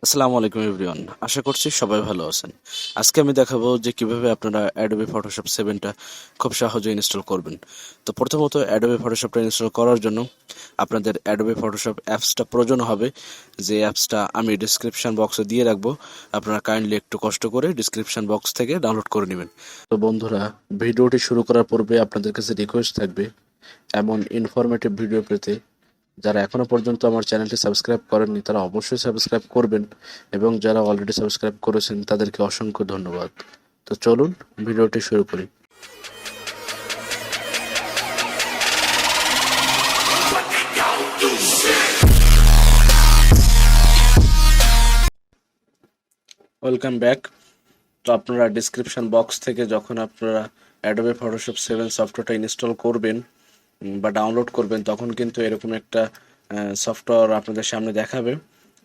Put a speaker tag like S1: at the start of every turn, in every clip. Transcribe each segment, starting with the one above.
S1: আসসালামু আলাইকুম এভরিওয়ান, আশা করছি সবাই ভালো আছেন। আজকে আমি দেখাবো যে কিভাবে আপনারা অ্যাডোবি ফটোশপ 7টা খুব সহজে ইনস্টল করবেন। তো প্রথমত অ্যাডোবি ফটোশপটা ইনস্টল করার জন্য আপনাদের অ্যাডোবি ফটোশপ অ্যাপসটা প্রয়োজন হবে, যে অ্যাপসটা আমি ডিসক্রিপশন বক্সে দিয়ে রাখবো। আপনারা কাইন্ডলি একটু কষ্ট করে ডিসক্রিপশন বক্স থেকে ডাউনলোড করে নেবেন। তো বন্ধুরা, ভিডিওটি শুরু করার পূর্বে আপনাদের কাছে রিকোয়েস্ট থাকবে এমন ইনফরমেটিভ ভিডিও পেতে যারা এখনো পর্যন্ত আমার চ্যানেলটি সাবস্ক্রাইব করেননি তারা অবশ্যই সাবস্ক্রাইব করবেন, এবং যারা অলরেডি সাবস্ক্রাইব করেছেন তাদেরকে অসংখ্য ধন্যবাদ। তো চলুন ভিডিওটি শুরু করি। Welcome back. তো আপনারা ডিসক্রিপশন বক্স থেকে যখন আপনারা অ্যাডোবে ফটোশপ 7 সফটওয়্যারটা ইনস্টল করবেন বা ডাউনলোড করবেন, তখন কিন্তু এরকম একটা সফটওয়্যার আপনাদের সামনে দেখাবে।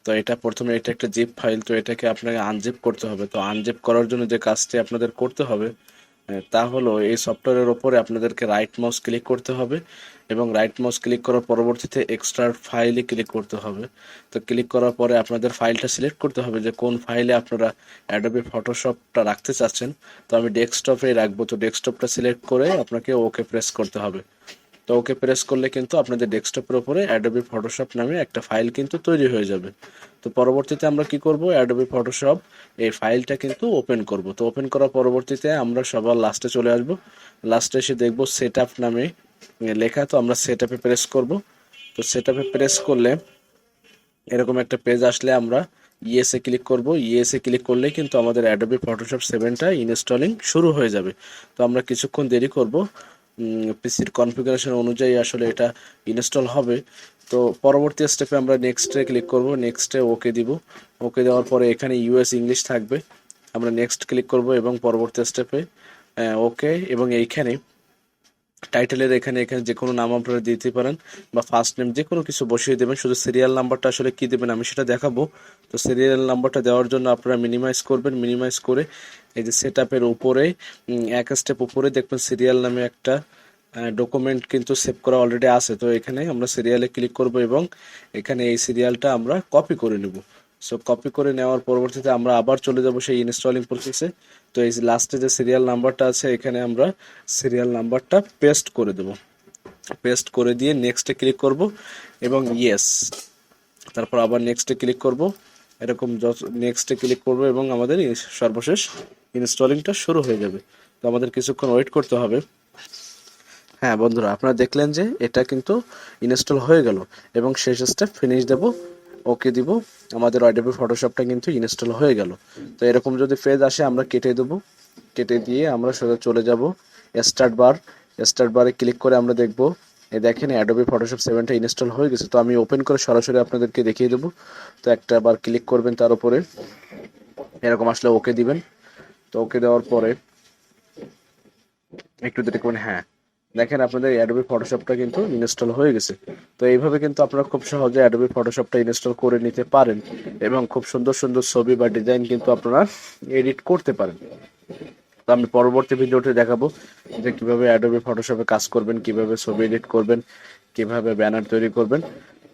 S1: তো এটা প্রথমে এটা একটা জিপ ফাইল, তো এটাকে আপনাকে আনজিপ করতে হবে। তো আনজিপ করার জন্য যে কাজটি আপনাদের করতে হবে তা হলো এই সফটওয়্যারের ওপরে আপনাদেরকে রাইট মাউস ক্লিক করতে হবে, এবং রাইট মাউস ক্লিক করার পরবর্তীতে এক্সট্রাক্ট ফাইলে ক্লিক করতে হবে। তো ক্লিক করার পরে আপনাদের ফাইলটা সিলেক্ট করতে হবে যে কোন ফাইলে আপনারা অ্যাডোবি ফটোশপটা রাখতে চাচ্ছেন। তো আমি ডেস্কটপেই রাখবো, তো ডেস্কটপটা সিলেক্ট করে আপনাকে ওকে প্রেস করতে হবে। তো ওকে প্রেস করলে কিন্তু আপনাদের ডেস্কটপের উপরে অ্যাডোবি ফটোশপ নামে একটা ফাইল কিন্তু তৈরি হয়ে যাবে। তো পরবর্তীতে আমরা কি করব, অ্যাডোবি ফটোশপ এই ফাইলটা কিন্তু ওপেন করব। তো ওপেন করার পরবর্তীতে আমরা সবার লাস্টে চলে আসব। লাস্টে এসে দেখব সেট আপ নামে লেখা, তো আমরা সেট আপে প্রেস করব। তো সেট আপে প্রেস করলে এরকম একটা পেজ আসলে আমরা ইএসএ ক্লিক করব। ইএসএ ক্লিক করলে কিন্তু আমাদের অ্যাডোবি ফটোশপ 7টা ইনস্টলিং শুরু হয়ে যাবে। তো আমরা কিছুক্ষণ দেরি করব, পিসির কনফিগারেশন অনুযায়ী আসলে এটা ইনস্টল হবে। তো পরবর্তী স্টেপে আমরা নেক্সটে ক্লিক করব, নেক্সটে ওকে দিব। ওকে দেওয়ার পরে এখানে ইউএস ইংলিশ থাকবে, আমরা নেক্সট ক্লিক করব এবং পরবর্তী স্টেপে ওকে, এবং এইখানে টাইটেলের এখানে এখানে যে কোনো নাম আপনারা দিতে পারেন, বা ফার্স্ট নেম যে কোনো কিছু বসিয়ে দেবেন। শুধু সিরিয়াল নাম্বারটা আসলে কি দেবেন আমি সেটা দেখাবো। তো সিরিয়াল নাম্বারটা দেওয়ার জন্য আপনারা মিনিমাইজ করবেন, মিনিমাইজ করে এই যে সেট আপের উপরে এক স্টেপ উপরে দেখবেন সিরিয়াল নামে একটা ডকুমেন্ট কিন্তু সেভ করা অলরেডি আছে। তো এখানে আমরা সিরিয়ালে ক্লিক করব এবং এখানে এই সিরিয়ালটা আমরা কপি করে নেব। সো কপি করে নেওয়ার পরবর্তীতে আমরা আবার চলে যাব সেই ইনস্টলিং প্রসেসে। তো এই লাস্টে যে সিরিয়াল নাম্বারটা আছে এখানে আমরা সিরিয়াল নাম্বারটা পেস্ট করে দেব। পেস্ট করে দিয়ে নেক্সটে ক্লিক করব এবং ইয়েস, তারপর আবার নেক্সটে ক্লিক করব, এরকম নেক্সটে ক্লিক করব এবং আমাদের সর্বশেষ ইনস্টলিংটা শুরু হয়ে যাবে। তো আমাদের কিছুক্ষণ ওয়েট করতে হবে। হ্যাঁ বন্ধুরা, আপনারা দেখলেন যে এটা কিন্তু ইনস্টল হয়ে গেল, এবং শেষ স্টেপ ফিনিশ দেব, ওকে দিব। আমাদের অ্যাডোবি ফটোশপটা কিন্তু ইনস্টল হয়ে গেল। তো এরকম যদি পেজ আসে আমরা কেটে দেবো, কেটে দিয়ে আমরা সোজা চলে যাব স্টার্ট বার। স্টার্ট বারে ক্লিক করে আমরা দেখব এই দেখেন অ্যাডোবি ফটোশপ 7টা ইনস্টল হয়ে গেছে। তো আমি ওপেন করে সরাসরি আপনাদেরকে দেখিয়ে দেবো। তো একটা বার ক্লিক করবেন তার উপরে, এরকম আসলে ওকে দিবেন। তো ওকে দেওয়ার পরে একটু দেখবেন, হ্যাঁ দেখেন আপনাদের অ্যাডোবি ফটোশপটা কিন্তু ইনস্টল হয়ে গেছে। তো এইভাবে কিন্তু আপনারা খুব সহজে অ্যাডোবি ফটোশপটা ইনস্টল করে নিতে পারেন, এবং খুব সুন্দর সুন্দর ছবি বা ডিজাইন কিন্তু আপনারা এডিট করতে পারেন। তো আমি পরবর্তী ভিডিওতে দেখাবো যে কিভাবে অ্যাডোবি ফটোশপে কাজ করবেন, কিভাবে ছবি এডিট করবেন, কিভাবে ব্যানার তৈরি করবেন।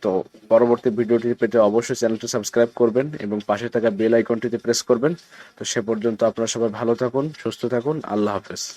S1: তো পরবর্তী ভিডিওটি পেতে অবশ্যই চ্যানেলটি সাবস্ক্রাইব করবেন এবং পাশে থাকা বেল আইকনটিতে প্রেস করবেন। তো সে পর্যন্ত আপনারা সবাই ভালো থাকুন, সুস্থ থাকুন, আল্লাহ হাফেজ।